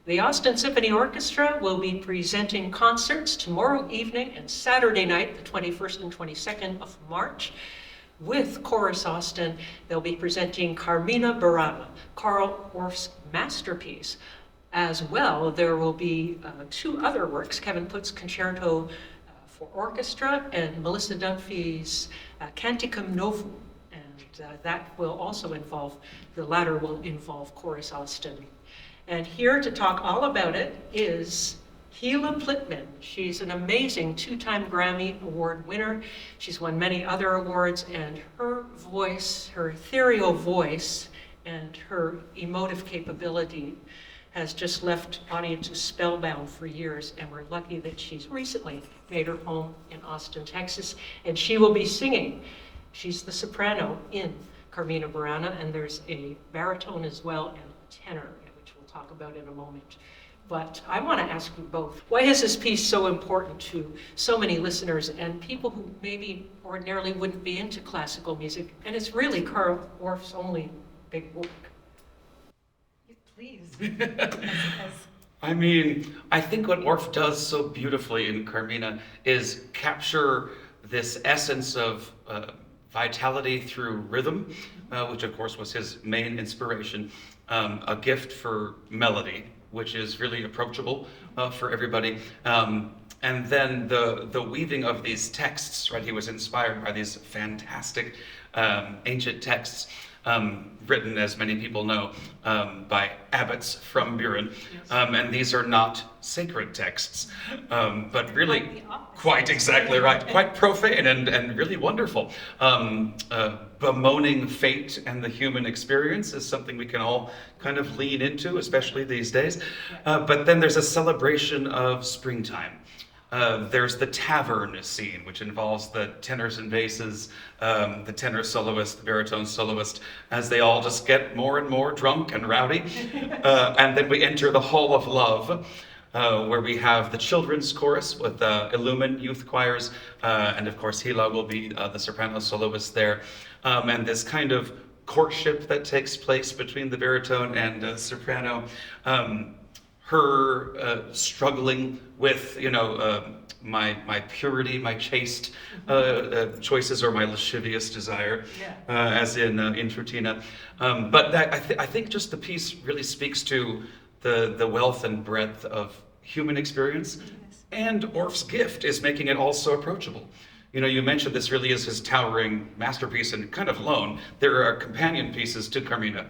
The Austin Symphony Orchestra will be presenting concerts tomorrow evening and Saturday night, the 21st and 22nd of March. With Chorus Austin, they'll be presenting Carmina, Burana, Carl Orff's masterpiece. As well, there will be two other works, Kevin Putt's Concerto for Orchestra and Melissa Dunphy's Canticum Novum. And that will also involve, the latter will involve Chorus Austin. And here to talk all about it is Hila Plitmann. She's an amazing two-time Grammy Award winner. She's won many other awards, and her voice, her ethereal voice, and her emotive capability has just left audiences spellbound for years, and we're lucky that she's recently made her home in Austin, Texas, and she will be singing. She's the soprano in Carmina Burana, and there's a baritone as well and a tenor, which we'll talk about in a moment. But I want to ask you both, why is this piece so important to so many listeners and people who maybe ordinarily wouldn't be into classical music? And it's really Carl Orff's only big work. Please. I mean, I think what Orff does so beautifully in Carmina is capture this essence of vitality through rhythm, which of course was his main inspiration, a gift for melody, which is really approachable for everybody. And then the weaving of these texts, right? He was inspired by these fantastic ancient texts written, as many people know, by abbots from Burana. And these are not sacred texts, but really quite exactly right, quite profane and really wonderful. Bemoaning fate and the human experience is something we can all kind of lean into, especially these days. But then there's a celebration of springtime. There's the tavern scene, which involves the tenors and basses, the tenor soloist, the baritone soloist, as they all just get more and more drunk and rowdy. And then we enter the Hall of Love, where we have the children's chorus with Illumin youth choirs, and of course Hila will be the soprano soloist there. And this kind of courtship that takes place between the baritone and soprano. Her struggling with, my purity, my chaste choices, or my lascivious desire, as in Trutina. But I think just the piece really speaks to the wealth and breadth of human experience, and Orff's gift is making it all so approachable. You mentioned this really is his towering masterpiece and kind of alone. There are companion pieces to Carmina,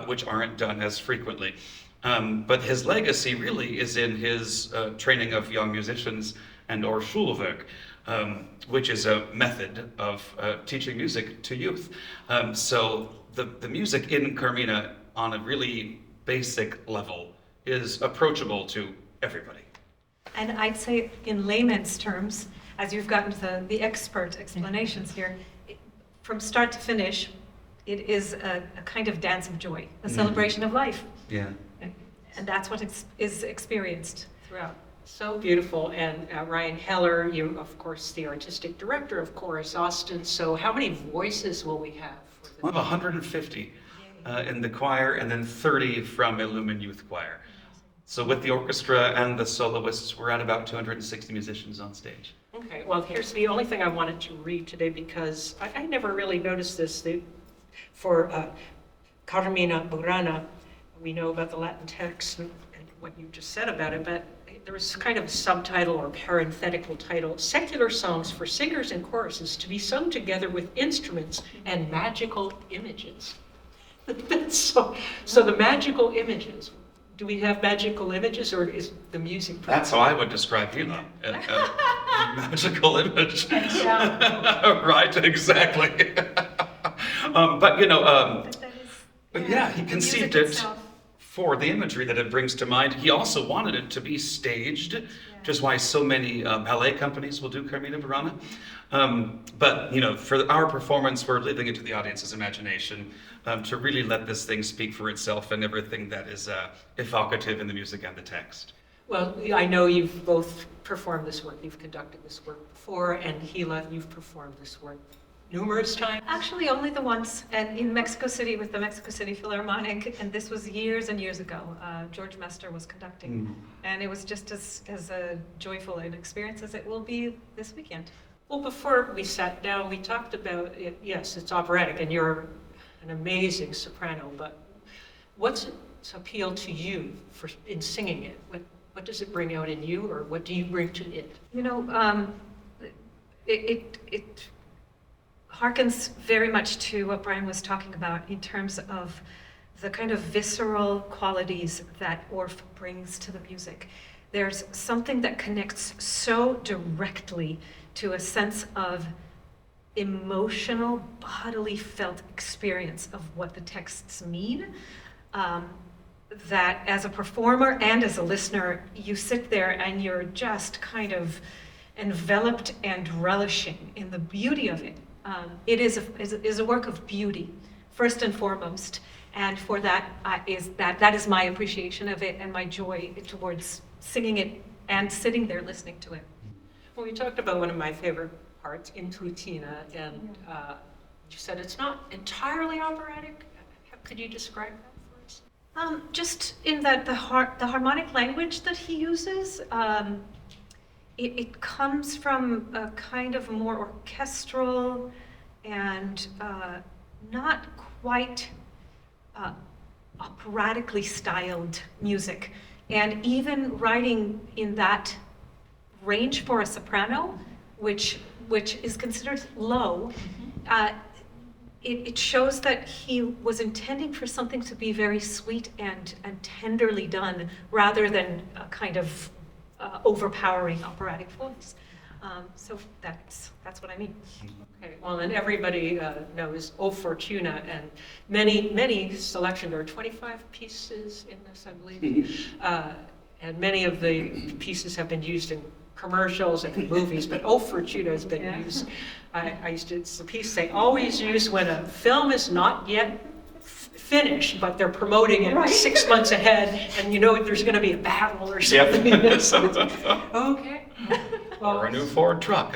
which aren't done as frequently. But his legacy really is in his training of young musicians and or Schulwerk, which is a method of teaching music to youth. So the music in Carmina on a really basic level is approachable to everybody. And I'd say in layman's terms, as you've gotten to the expert explanations here, from start to finish, it is a kind of dance of joy, a celebration of life. Yeah. And that's what is experienced throughout. So beautiful. And Ryan Heller, you, of course, the artistic director of Chorus Austin. So how many voices will we have? We'll have 150 in the choir, and then 30 from Illumin Youth Choir. So with the orchestra and the soloists, we're at about 260 musicians on stage. Okay, well, here's the only thing I wanted to read today, because I never really noticed this. For Carmina Burana, we know about the Latin text and what you just said about it, but there was kind of a subtitle or parenthetical title, Secular Songs for Singers and Choruses to be sung together with instruments and magical images. So the magical images, do we have magical images, or is the music? That's how I would describe Hila, a magical image. Yeah. Right, exactly. But he conceived it for the imagery that it brings to mind. He also wanted it to be staged, which is why so many ballet companies will do Carmina Burana. But for our performance, we're leaving it to the audience's imagination to really let this thing speak for itself and everything that is evocative in the music and the text. Well, I know you've both performed this work, you've conducted this work before, and Hila, you've performed this work numerous times? Actually, only the once, and in Mexico City with the Mexico City Philharmonic, and this was years and years ago. George Mester was conducting, and it was just as a joyful an experience as it will be this weekend. Well, before we sat down, we talked about it. Yes, it's operatic, and you're an amazing soprano, but what's its appeal to you in singing it? What does it bring out in you, or what do you bring to it? You know, it harkens very much to what Brian was talking about in terms of the kind of visceral qualities that Orff brings to the music. There's something that connects so directly to a sense of emotional, bodily felt experience of what the texts mean, that as a performer and as a listener, you sit there and you're just kind of enveloped and relishing in the beauty of it. It is a work of beauty, first and foremost, and for that is my appreciation of it and my joy towards singing it and sitting there listening to it. Well, we talked about one of my favorite parts, Intuitina, and you said it's not entirely operatic. How could you describe that for us? Just in that the harmonic language that he uses, it comes from a kind of more orchestral and not quite operatically styled music. And even writing in that range for a soprano, which is considered low, it shows that he was intending for something to be very sweet and tenderly done, rather than a kind of overpowering operatic voice. So that's what I mean. Okay, well, and everybody knows O Fortuna, and many selections. There are 25 pieces in this, I believe, and many of the pieces have been used in commercials and in movies, but O Fortuna has been used. It's the piece they always use when a film is not yet finished, but they're promoting it 6 months ahead, and you know there's going to be a battle or something. Yep. Okay. Well, or a new Ford truck.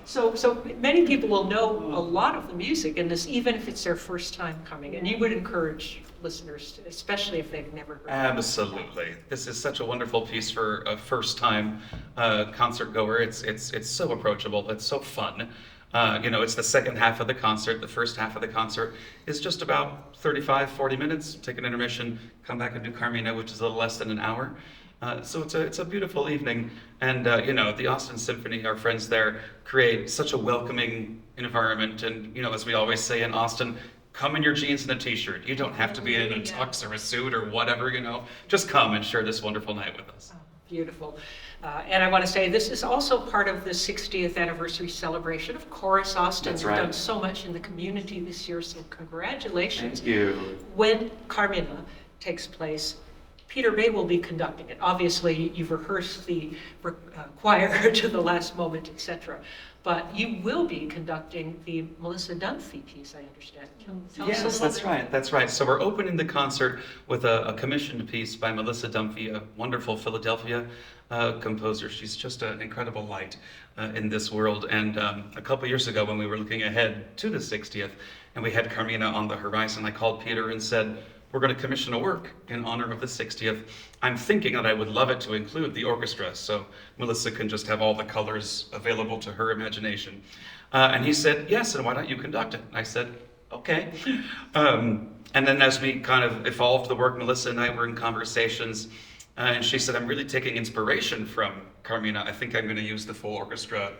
So many people will know a lot of the music in this, even if it's their first time coming, and you would encourage listeners, especially if they've never heard it. Absolutely. This is such a wonderful piece for a first-time concert goer. It's so approachable. It's so fun. It's the second half of the concert. The first half of the concert is just about 35, 40 minutes. Take an intermission, come back and do Carmina, which is a little less than an hour. So it's a beautiful evening. And, the Austin Symphony, our friends there, create such a welcoming environment. And, as we always say in Austin, come in your jeans and a t-shirt. You don't have to be in a tux or a suit or whatever, Just come and share this wonderful night with us. Oh, beautiful. And I want to say this is also part of the 60th anniversary celebration of Chorus Austin. That's You've right. done so much in the community this year, so congratulations. Thank you. When Carmina takes place, Peter Bay will be conducting it. Obviously, you've rehearsed the choir to the last moment, etc. But you will be conducting the Melissa Dunphy piece, I understand. Tell us a Yes, little bit. that's right. So we're opening the concert with a commissioned piece by Melissa Dunphy, a wonderful Philadelphia composer. She's just an incredible light in this world. And a couple years ago, when we were looking ahead to the 60th, and we had Carmina on the horizon, I called Peter and said, we're going to commission a work in honor of the 60th. I'm thinking that I would love it to include the orchestra, so Melissa can just have all the colors available to her imagination. And he said, yes, and why don't you conduct it? And I said, okay. And then as we kind of evolved the work, Melissa and I were in conversations, and she said, I'm really taking inspiration from Carmina. I think I'm going to use the full orchestra,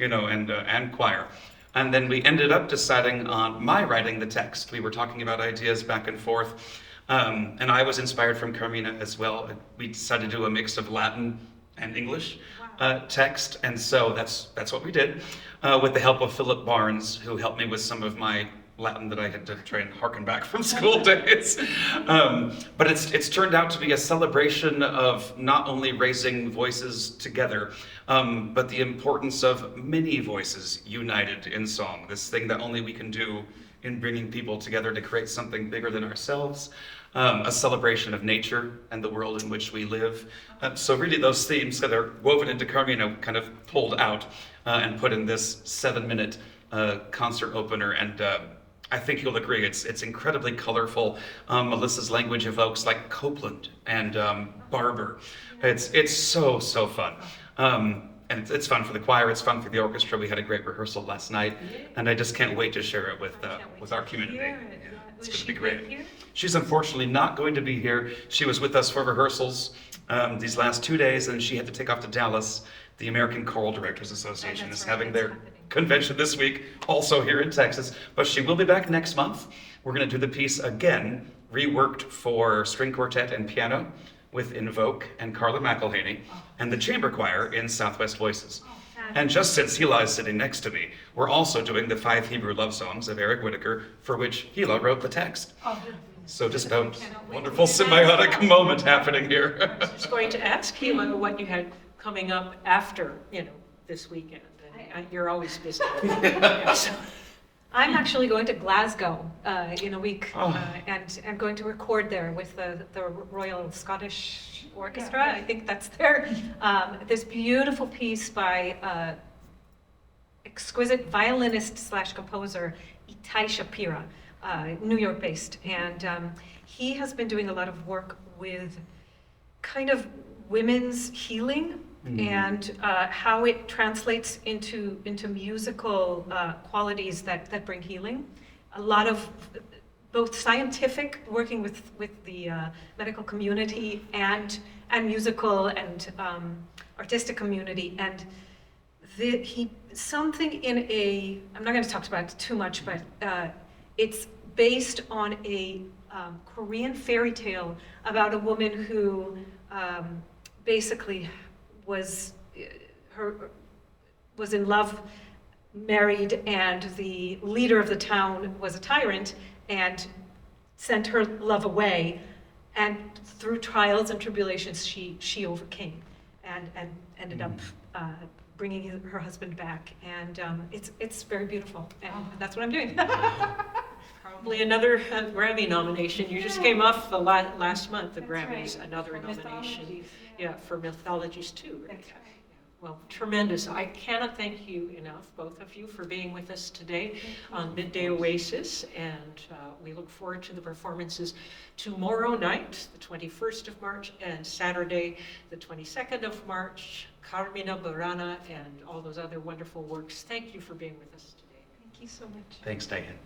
and choir. And then we ended up deciding on my writing the text. We were talking about ideas back and forth. And I was inspired from Carmina as well. We decided to do a mix of Latin and English text. And so that's what we did with the help of Philip Barnes, who helped me with some of my Latin that I had to try and harken back from school days. But it's turned out to be a celebration of not only raising voices together, but the importance of many voices united in song. This thing that only we can do in bringing people together to create something bigger than ourselves, a celebration of nature and the world in which we live. So really those themes that are woven into Carmina kind of pulled out and put in this 7-minute concert opener. And I think you'll agree, it's incredibly colorful. Melissa's language evokes like Copeland and Barber. It's so fun. And it's fun for the choir, it's fun for the orchestra. We had a great rehearsal last night, and I just can't wait to share it with our community. It's going to be great. She's unfortunately not going to be here. She was with us for rehearsals these last 2 days, and she had to take off to Dallas. The American Choral Directors Association is having their convention this week, also here in Texas, but she will be back next month. We're going to do the piece again, reworked for string quartet and piano with Invoke and Carla McElhaney and the chamber choir in Southwest Voices. And just since Hila is sitting next to me, we're also doing the 5 Hebrew love songs of Eric Whitaker, for which Hila wrote the text. So just a wonderful symbiotic moment happening here. I was just going to ask Hila what you had coming up after, this weekend. And you're always busy. So. I'm actually going to Glasgow in a week and going to record there with the Royal Scottish Orchestra. I think that's there. This beautiful piece by exquisite violinist / composer Itai Shapira, New York based. And he has been doing a lot of work with kind of women's healing and how it translates into musical qualities that bring healing. A lot of both scientific, working with the medical community and musical and artistic community. And something in I'm not going to talk about it too much, but it's based on a Korean fairy tale about a woman who basically was in love, married, and the leader of the town was a tyrant and sent her love away. And through trials and tribulations, she overcame and ended up bringing her husband back. And it's very beautiful, and that's what I'm doing. Probably another Grammy nomination. You just came off the last month, the Grammys, another nomination. Yeah, for Mythologies too. Right? That's right. Well, tremendous. I cannot thank you enough, both of you, for being with us today on Midday Oasis, and we look forward to the performances tomorrow night, the 21st of March, and Saturday, the 22nd of March, Carmina, Burana, and all those other wonderful works. Thank you for being with us today. Thank you so much. Thanks, Diane.